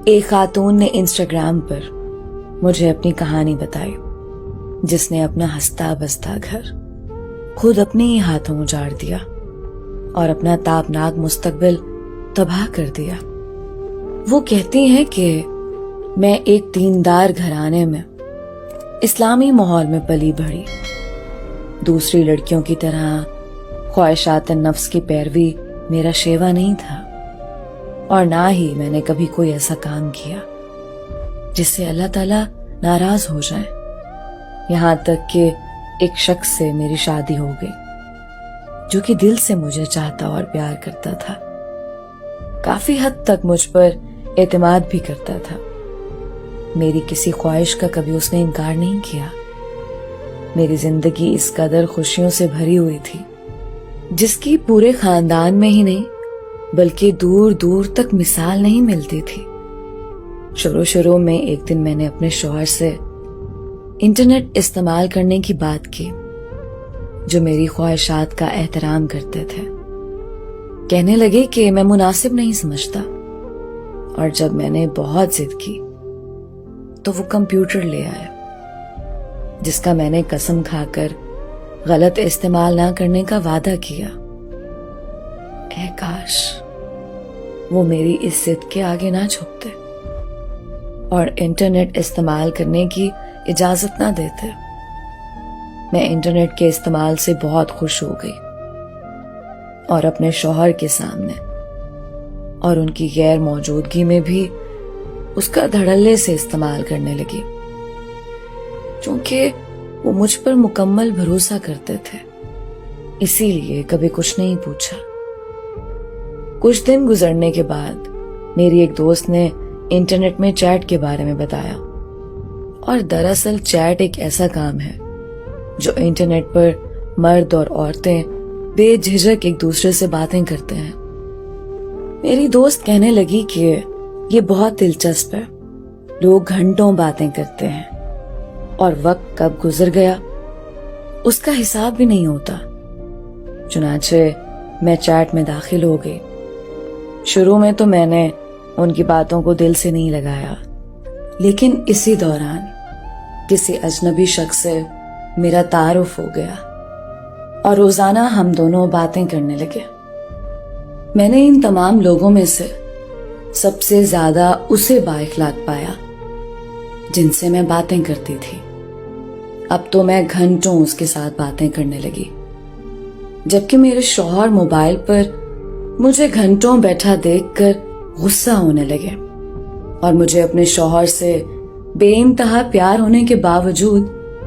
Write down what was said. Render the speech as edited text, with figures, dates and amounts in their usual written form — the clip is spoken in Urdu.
ایک خاتون نے انسٹاگرام پر مجھے اپنی کہانی بتائی جس نے اپنا ہنستا بستا گھر خود اپنے ہی ہاتھوں اجاڑ دیا اور اپنا تابناک مستقبل تباہ کر دیا۔ وہ کہتی ہیں کہ میں ایک دیندار گھرانے میں اسلامی ماحول میں پلی بڑھی، دوسری لڑکیوں کی طرح خواہشات نفس کی پیروی میرا شیوا نہیں تھا، اور نہ ہی میں نے کبھی کوئی ایسا کام کیا جس سے اللہ تعالیٰ ناراض ہو جائے، یہاں تک کہ ایک شخص سے میری شادی ہو گئی جو کہ دل سے مجھے چاہتا اور پیار کرتا تھا، کافی حد تک مجھ پر اعتماد بھی کرتا تھا۔ میری کسی خواہش کا کبھی اس نے انکار نہیں کیا۔ میری زندگی اس قدر خوشیوں سے بھری ہوئی تھی جس کی پورے خاندان میں ہی نہیں بلکہ دور دور تک مثال نہیں ملتی تھی۔ شروع میں ایک دن میں نے اپنے شوہر سے انٹرنیٹ استعمال کرنے کی بات کی جو میری خواہشات کا احترام کرتے تھے۔ کہنے لگے کہ میں مناسب نہیں سمجھتا، اور جب میں نے بہت ضد کی تو وہ کمپیوٹر لے آئے جس کا میں نے قسم کھا کر غلط استعمال نہ کرنے کا وعدہ کیا۔ اے کاش وہ میری اس ضد کے آگے نہ جھکتے اور انٹرنیٹ استعمال کرنے کی اجازت نہ دیتے۔ میں انٹرنیٹ کے استعمال سے بہت خوش ہو گئی اور اپنے شوہر کے سامنے اور ان کی غیر موجودگی میں بھی اس کا دھڑلے سے استعمال کرنے لگی، چونکہ وہ مجھ پر مکمل بھروسہ کرتے تھے، اسی لیے کبھی کچھ نہیں پوچھا۔ کچھ دن گزرنے کے بعد میری ایک دوست نے انٹرنیٹ میں چیٹ کے بارے میں بتایا، اور دراصل چیٹ ایک ایسا کام ہے جو انٹرنیٹ پر مرد اور عورتیں بے جھجک ایک دوسرے سے باتیں کرتے ہیں۔ میری دوست کہنے لگی کہ یہ بہت دلچسپ ہے، لوگ گھنٹوں باتیں کرتے ہیں اور وقت کب گزر گیا اس کا حساب بھی نہیں ہوتا۔ چنانچہ میں چیٹ میں داخل ہو گئی۔ شروع میں تو میں نے ان کی باتوں کو دل سے نہیں لگایا، لیکن اسی دوران کسی اجنبی شخص سے میرا تعارف ہو گیا اور روزانہ ہم دونوں باتیں کرنے لگے۔ میں نے ان تمام لوگوں میں سے سب سے زیادہ اسے با اخلاق پایا جن سے میں باتیں کرتی تھی۔ اب تو میں گھنٹوں اس کے ساتھ باتیں کرنے لگی، جبکہ میرے شوہر موبائل پر مجھے گھنٹوں بیٹھا دیکھ کر غصہ ہونے لگے، اور مجھے اپنے شوہر سے بے انتہا پیار ہونے کے باوجود